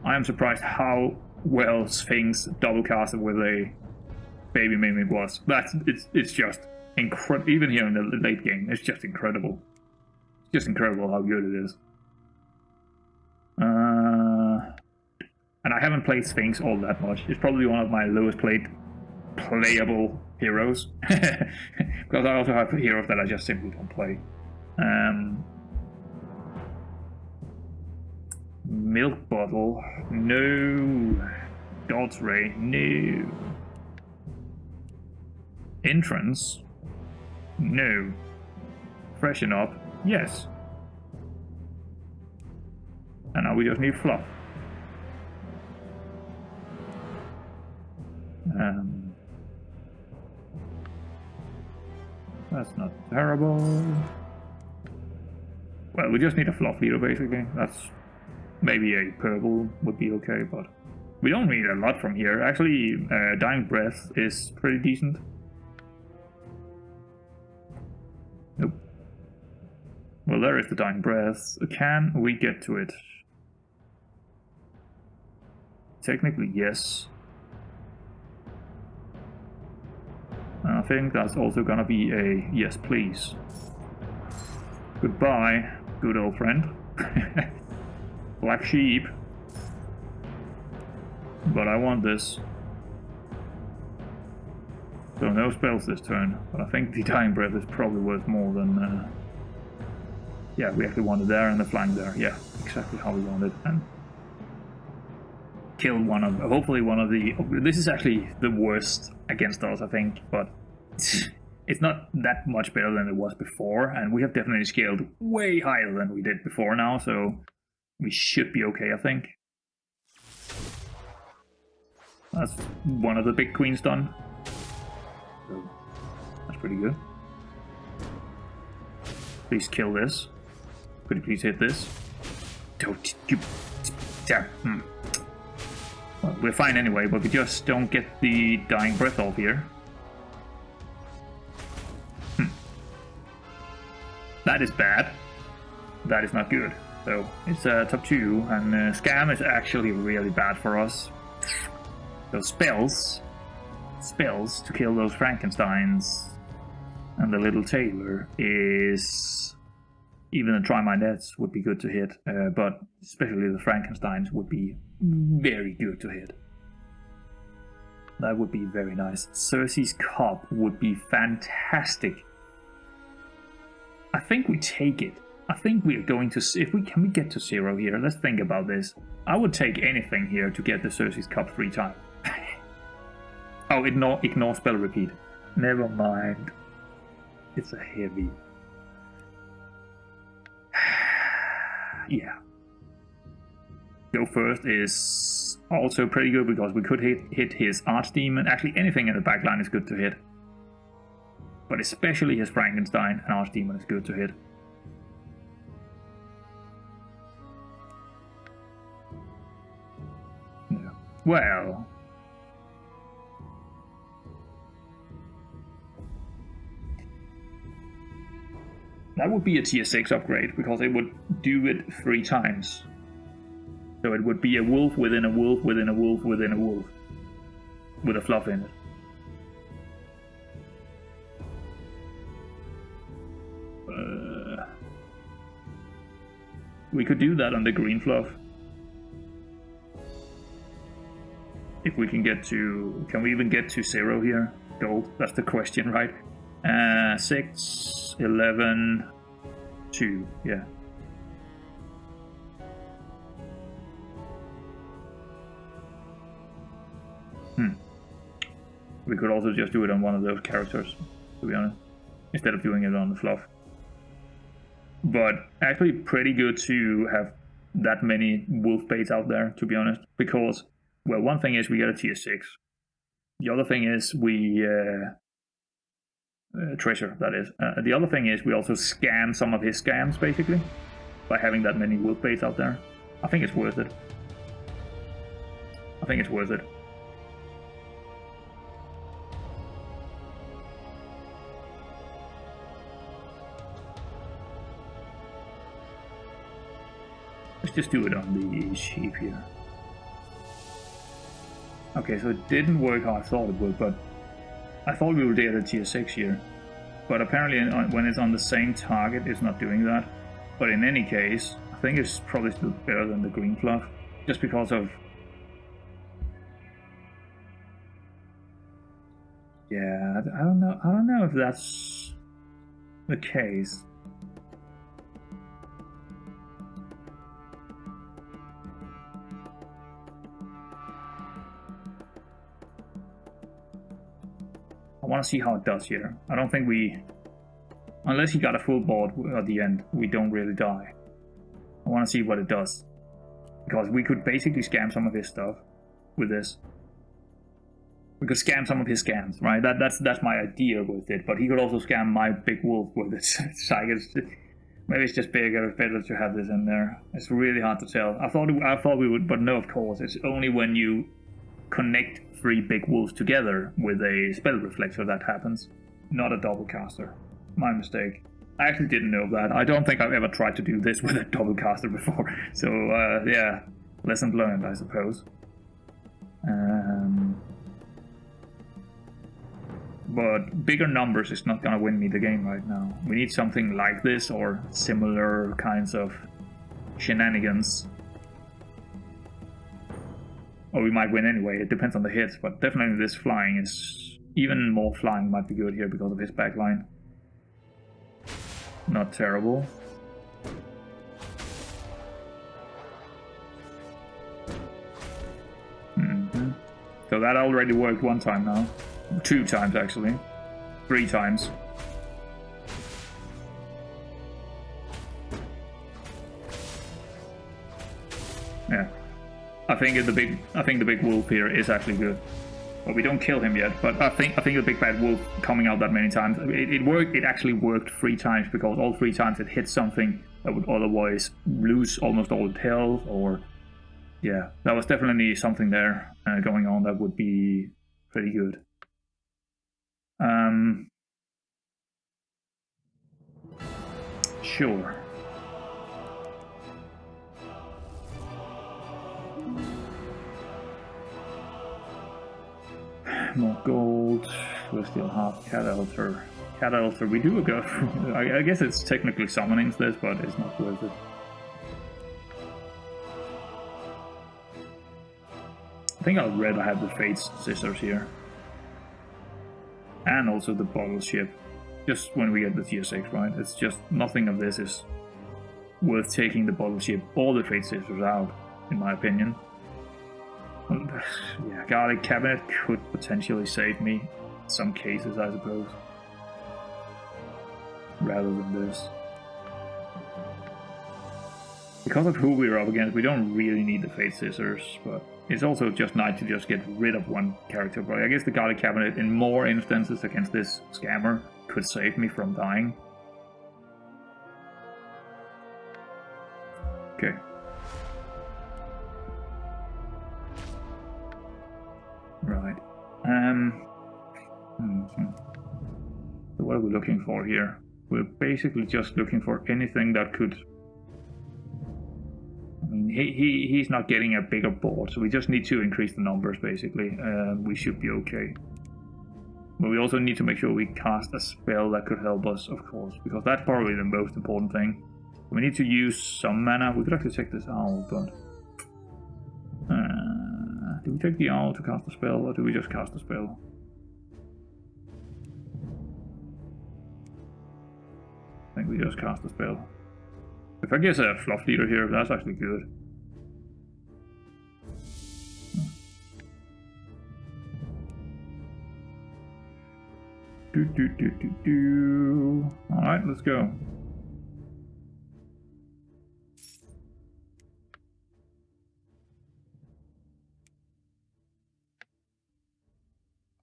I am surprised how well Sphinx double casted with a baby mimic was. It's just incredible. Even here in the late game, it's just incredible. It's just incredible how good it is. And I haven't played Sphinx all that much. It's probably one of my lowest playable heroes. Because I also have heroes that I just simply don't play. Milk bottle, no. God's ray, no. Entrance, no. Freshen up, yes. And now we just need fluff. That's not terrible. Well, we just need a fluff leader, basically. That's maybe a purple would be okay, but we don't need a lot from here. Actually, Dying Breath is pretty decent. Nope. Well, there is the Dying Breath. Can we get to it? Technically, yes. I think that's also gonna be a yes, please. Goodbye, good old friend. Black sheep. But I want this. So no spells this turn, but I think the Dying Breath is probably worth more than... yeah, we actually want it there and the flank there. Yeah, exactly how we want it. And killed one of... hopefully one of the... this is actually the worst against us, I think, but it's not that much better than it was before, and we have definitely scaled way higher than we did before now, so we should be okay, I think. That's one of the big queens done. So that's pretty good. Please kill this. Could you please hit this? Don't you... Well, we're fine anyway, but we just don't get the dying breath off here. That is bad. That is not good. So it's top 2, and scam is actually really bad for us. So spells to kill those Frankensteins and the little tailor is, even the try my nets would be good to hit, but especially the Frankensteins would be very good to hit. That would be very nice. Circe's Cup would be fantastic. I think we take it. I think we're going to, can we get to 0 here? Let's think about this. I would take anything here to get the Circe's Cup 3 times. Oh, ignore spell repeat. Never mind. It's a heavy. Yeah. Go first is also pretty good because we could hit his Archdemon. Actually, anything in the backline is good to hit. But especially his Frankenstein and Archdemon is good to hit. Yeah. Well. That would be a tier 6 upgrade, because it would do it 3 times. So it would be a wolf within a wolf within a wolf within a wolf. With a fluff in it. We could do that on the green fluff. If we can get to... Can we even get to 0 here? Gold? That's the question, right? 6, 11, 2, yeah. We could also just do it on one of those characters, to be honest, instead of doing it on the fluff. But actually pretty good to have that many wolf baits out there, to be honest, because, well, one thing is we get a tier 6. The other thing is we... treasure, that is. The other thing is we also scam some of his scams, basically, by having that many wolf baits out there. I think it's worth it. I think it's worth it. Let's just do it on the sheep here. Okay, so it didn't work how I thought it would, but I thought we would get a tier 6 here. But apparently when it's on the same target, it's not doing that. But in any case, I think it's probably still better than the green fluff. Just because of... Yeah, I don't know if that's the case. I want to see how it does here. I don't think we... Unless he got a full board at the end, we don't really die. I want to see what it does. Because we could basically scam some of his stuff with this. We could scam some of his scams, right? That's my idea with it. But he could also scam my big wolf with it. It's like maybe it's just better to have this in there. It's really hard to tell. I thought we would, but no, of course. It's only when you connect 3 big wolves together with a spell reflector that happens. Not a double caster. My mistake. I actually didn't know that. I don't think I've ever tried to do this with a double caster before. So, yeah. Lesson learned, I suppose. But bigger numbers is not gonna win me the game right now. We need something like this or similar kinds of shenanigans. Or we might win anyway, it depends on the hits, but definitely this flying is... Even more flying might be good here because of his backline. Not terrible. So that already worked 1 time now. 2 times actually. 3 times. Yeah. I think the big wolf here is actually good. But we don't kill him yet. But I think the big bad wolf coming out that many times, it worked. It actually worked 3 times because all 3 times it hit something that would otherwise lose almost all its health. Or yeah, that was definitely something there. going on, that would be pretty good. Sure. More gold. We still have Cat Altar. Cat Altar, we do go. I guess it's technically summonings this, but it's not worth it. I think I'd rather have the Fate's Scissors here. And also the Bottle Ship. Just when we get the tier 6, right? It's just nothing of this is worth taking the Bottle Ship or the Fate's Scissors out, in my opinion. Yeah, Garlic Cabinet could potentially save me in some cases, I suppose. Rather than this. Because of who we're up against, we don't really need the Fate Scissors, but it's also just nice to just get rid of one character. But I guess the Garlic Cabinet, in more instances against this scammer, could save me from dying. Okay. Right. So what are we looking for here? We're basically just looking for anything that could... I mean, he's not getting a bigger board, so we just need to increase the numbers, basically. We should be okay. But we also need to make sure we cast a spell that could help us, of course, because that's probably the most important thing. We need to use some mana. We could actually check this out, but... do we take the owl to cast a spell, or do we just cast a spell? I think we just cast a spell. If I get a Fluff Leader here, that's actually good. Alright, let's go.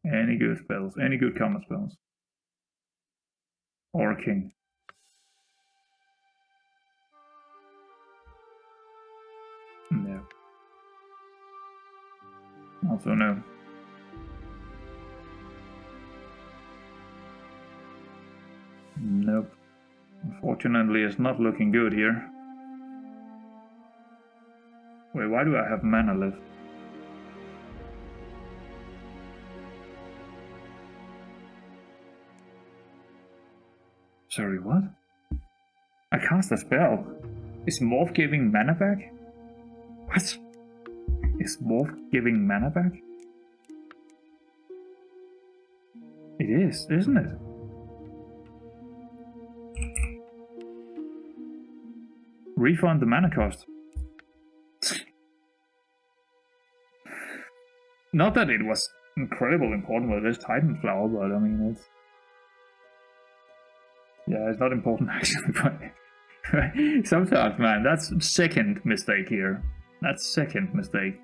Any good spells, any good common spells. Or a king. No. Also no. Nope. Unfortunately, it's not looking good here. Wait, why do I have mana left? Sorry, what? I cast a spell. Is Morph giving mana back? What? Is Morph giving mana back? It is, isn't it? Refund the mana cost. Not that it was incredibly important with this Titan Flower, but I mean, it's... Yeah, it's not important actually, but sometimes, man, that's second mistake here. That's second mistake.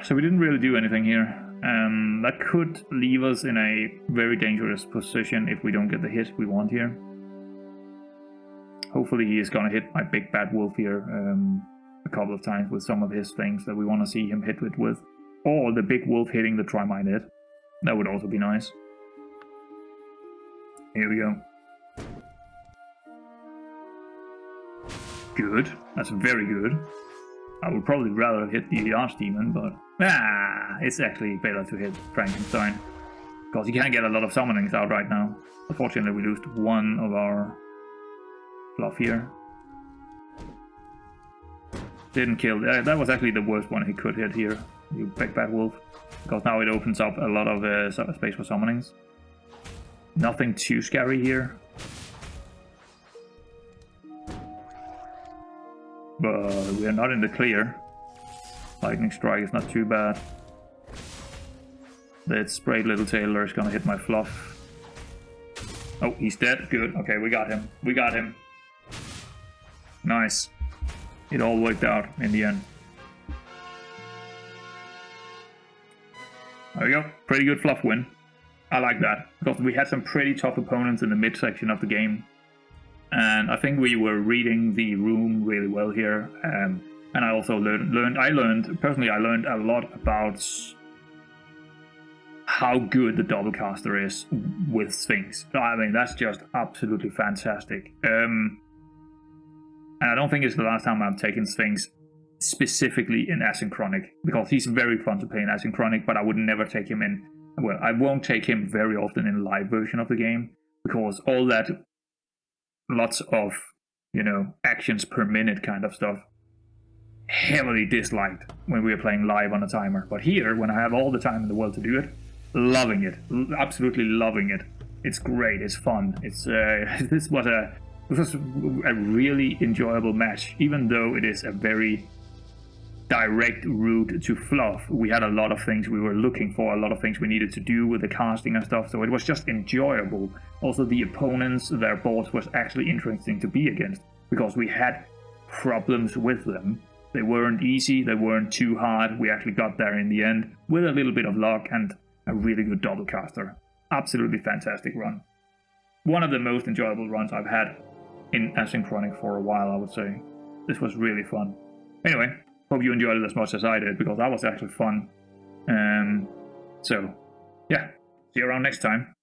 So we didn't really do anything here. That could leave us in a very dangerous position if we don't get the hit we want here. Hopefully he is gonna hit my big bad wolf here a couple of times with some of his things that we want to see him hit it with. Or the big wolf hitting the Trimine hit. That would also be nice. Here we go. Good. That's very good. I would probably rather hit the Archdemon, but... it's actually better to hit Frankenstein. Because you can't get a lot of summonings out right now. Unfortunately, we lost one of our fluff here. Didn't kill... that was actually the worst one he could hit here. You big bad wolf. Because now it opens up a lot of space for summonings. Nothing too scary here. But we are not in the clear. Lightning Strike is not too bad. That sprayed Little Tailor is gonna hit my fluff. Oh, he's dead. Good. Okay, we got him. We got him. Nice. It all worked out in the end. There we go. Pretty good fluff win. I like that, because we had some pretty tough opponents in the mid-section of the game. And I think we were reading the room really well here. And And I also learned I learned a lot about how good the doublecaster is with Sphinx. I mean, that's just absolutely fantastic. And I don't think it's the last time I've taken Sphinx specifically in asynchronic, because he's very fun to play in asynchronic, but I would never take him in. Well, I won't take him very often in live version of the game, because all that lots of, actions per minute kind of stuff, heavily disliked when we were playing live on a timer. But here, when I have all the time in the world to do it, loving it, absolutely loving it. It's great, it's fun. It's this was a really enjoyable match, even though it is a very direct route to fluff. We had a lot of things we were looking for, a lot of things we needed to do with the casting and stuff, so it was just enjoyable. Also, the opponents, their boards was actually interesting to be against, because we had problems with them. They weren't easy, they weren't too hard. We actually got there in the end with a little bit of luck and a really good doublecaster. Absolutely fantastic run. One of the most enjoyable runs I've had in asynchronic for a while, I would say. This was really fun. Anyway, hope you enjoyed it as much as I did, because that was actually fun. So, yeah, see you around next time.